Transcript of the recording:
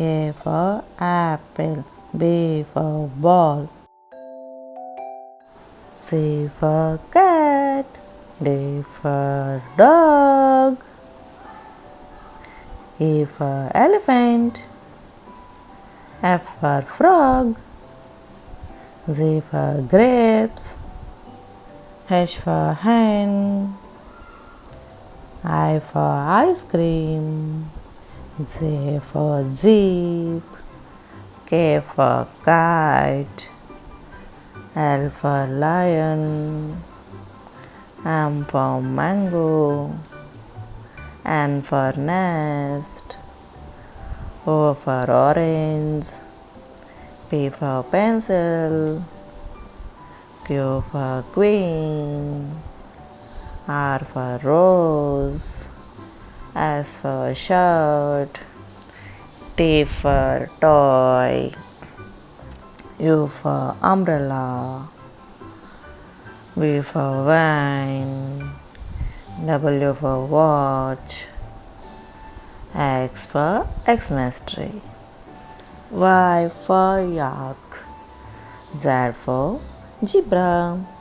A for apple, B for ball, C for cat, D for dog, E for elephant, F for frog, G for grapes, H for hen, I for ice cream, J for jeep, K for kite, L for lion, M for mango, N for nest, O for orange, P for pencil, Q for queen, R for rose, S for shirt, T for toy, U for umbrella, V for wine, W for watch, X for Xmas tree, Y for yak, Z for zebra.